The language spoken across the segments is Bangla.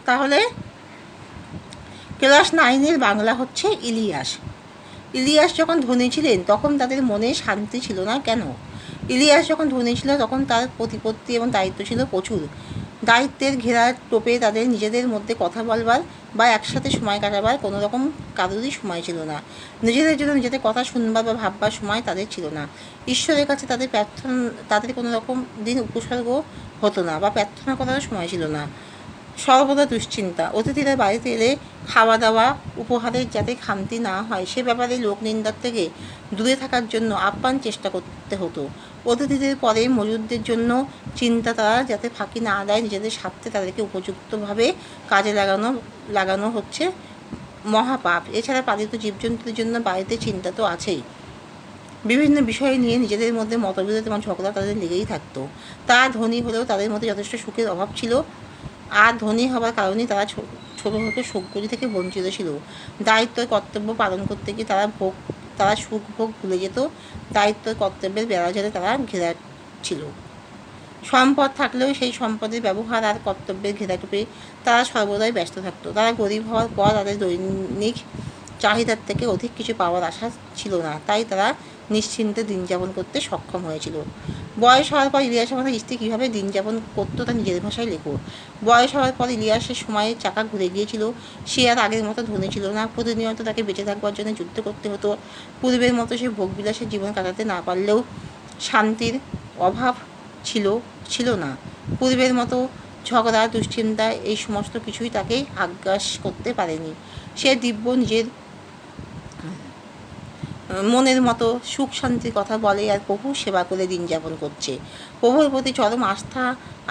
তাহলে ক্লাস 9-এর বাংলা হচ্ছে ইলিয়াস। ইলিয়াস যখন ধনী ছিলেন তখন তাদের মনে শান্তি ছিল না কেন? ইলিয়াস যখন ধনী ছিল তখন তার প্রতিপত্তি এবং দায়িত্ব ছিল প্রচুর। দায়িত্বের ঘেরার টোপে তাদের নিজেদের মধ্যে কথা বলবার বা একসাথে সময় কাটাবার কোনো রকম কারোরই সময় ছিল না। নিজেদের জন্য নিজেদের কথা শুনবার বা ভাববার সময় তাদের ছিল না। ঈশ্বরের কাছে তাদের কোনো রকম দিন উপসর্গ হতো না বা প্রার্থনা করারও সময় ছিল না। সর্বদা দুশ্চিন্তা। অতিথিরা বাড়িতে এলে খাওয়া দাওয়া উপহারের যাতে খামতি না হয় সে ব্যাপারে লোকনিন্দার থেকে দূরে থাকার জন্য আপ্রাণ চেষ্টা করতে হতো। অতিথিদের পরে মজুরদের জন্য চিন্তা তারা যাতে ফাঁকি না দেয়, নিজেদের স্বার্থে তাদেরকে উপযুক্তভাবে কাজে লাগানো হচ্ছে মহাপাপ। এছাড়া পালিত জীবজন্তুদের জন্য বাড়িতে চিন্তা তো আছেই। বিভিন্ন বিষয় নিয়ে নিজেদের মধ্যে মতবিরোধ এবং ঝগড়া তাদের লেগেই থাকতো। তারা ধনী হলেও তাদের মধ্যে যথেষ্ট সুখের অভাব ছিল, আর ধনী হওয়ার কারণে তারা ছোটো সুখগুলি থেকে বঞ্চিত ছিল। দায়িত্ব কর্তব্য পালন করতে গিয়ে তারা সুখ ভোগ ভুলে যেত। দায়িত্ব কর্তব্যের বেড়াজালে তারা ঘেরা ছিল। সম্পদ থাকলেও সেই সম্পদের ব্যবহার আর কর্তব্যের ঘেরাটোপে তারা সর্বদাই ব্যস্ত থাকতো। তারা গরিব হওয়ার পর তাদের দৈনিক চাহিদার থেকে অধিক কিছু পাওয়ার আশা ছিল না, তাই তারা নিশ্চিন্তে দিন যাপন করতে সক্ষম হয়েছিল। বয়স হওয়ার পর ইলিয়াস আমাদের স্ত্রী কীভাবে দিন যাপন করতো তা নিজের ভাষায় লেখো। বয়স হওয়ার পর ইলিয়াসের সময়ে চাকা ঘুরে গিয়েছিল। সে আর আগের মতো ধনী ছিল না। প্রতিনিয়ত তাকে বেঁচে থাকবার জন্য যুদ্ধ করতে হতো। পূর্বের মতো সে ভোগবিলাসের জীবন কাটাতে না পারলেও শান্তির অভাব ছিল না। পূর্বের মতো ঝগড়া দুশ্চিন্তা এই সমস্ত কিছুই তাকে আগ্রাস করতে পারেনি। সে দিব্য নিজের মনের মতো সুখ শান্তির কথা বলে আর প্রভুর সেবা করে দিন যাপন করছে। প্রভুর প্রতি চরম আস্থা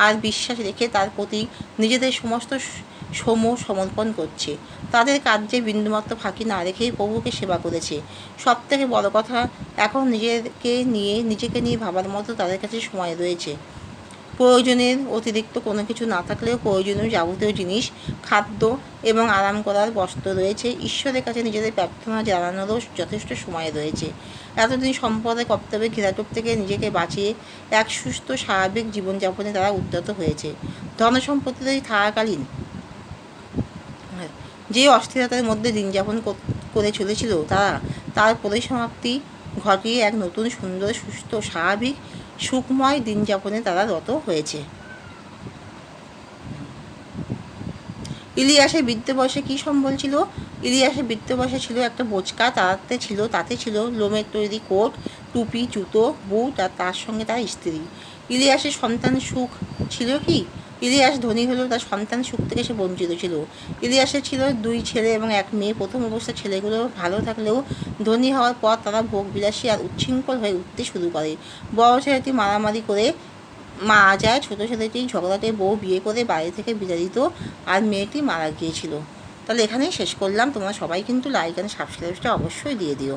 আর বিশ্বাস রেখে তার প্রতি নিজেদের সমস্ত সমর্পণ করছে। তাদের কার্যে বিন্দুমাত্র ফাঁকি না রেখেই প্রভুকে সেবা করেছে। সব থেকে বড় কথা, এখন নিজেকে নিয়ে ভাবার মতো তাদের কাছে সময় রয়েছে। প্রয়োজনের অতিরিক্ত কোনো কিছু না থাকলেও প্রয়োজনীয় যাবতীয় জিনিস, খাদ্য এবং আরাম করার বস্ত্র রয়েছে। ঈশ্বরের কাছে নিজেদের প্রার্থনা জানানোরও যথেষ্ট সময় রয়েছে। এতদিন সম্পদের কর্তব্যের ঘেরাটোপ থেকে নিজেকে বাঁচিয়ে এক সুস্থ স্বাভাবিক জীবনযাপনে তারা উদ্যত হয়েছে। ধনসম্পত্তি থাকাকালীন যে অস্থিরতার মধ্যে দিন যাপন করে চলেছিল তার পরিসমাপ্তি ঘটিয়ে এক নতুন সুন্দর সুস্থ স্বাভাবিক সুখময় দিন যাপনে তারা রত হয়েছে। ইলিয়াসের বৃদ্ধ বয়সে কী সম্বল ছিল? ইলিয়াসের বৃদ্ধ বয়সে ছিল একটা বোচকা, তাতে ছিল লোমের তৈরি কোট, টুপি, জুতো, বুট, আর তার সঙ্গে তার স্ত্রী। ইলিয়াসের সন্তান সুখ ছিল কি? ইলিয়াস ধনী হলেও তার সন্তান সুখ থেকে সে বঞ্চিত ছিল। ইলিয়াসের ছিল 2 ছেলে এবং 1 মেয়ে। প্রথম অবস্থায় ছেলেগুলো ভালো থাকলেও ধনী হওয়ার পর তারা ভোগবিলাসী আর উচ্ছৃঙ্খল হয়ে উঠতে শুরু করে। বড় ছেলেটি মারামারি করে মারা যায়, ছোটো ছেলেটি ঝগড়াতে বউ বিয়ে করে বাড়ি থেকে বিদায় দিত, আর মেয়েটি মারা গিয়েছিল। তাহলে এখানেই শেষ করলাম। তোমরা সবাই কিন্তু লাইক অ্যান্ড সাবস্ক্রাইবটা অবশ্যই দিয়ে দিও।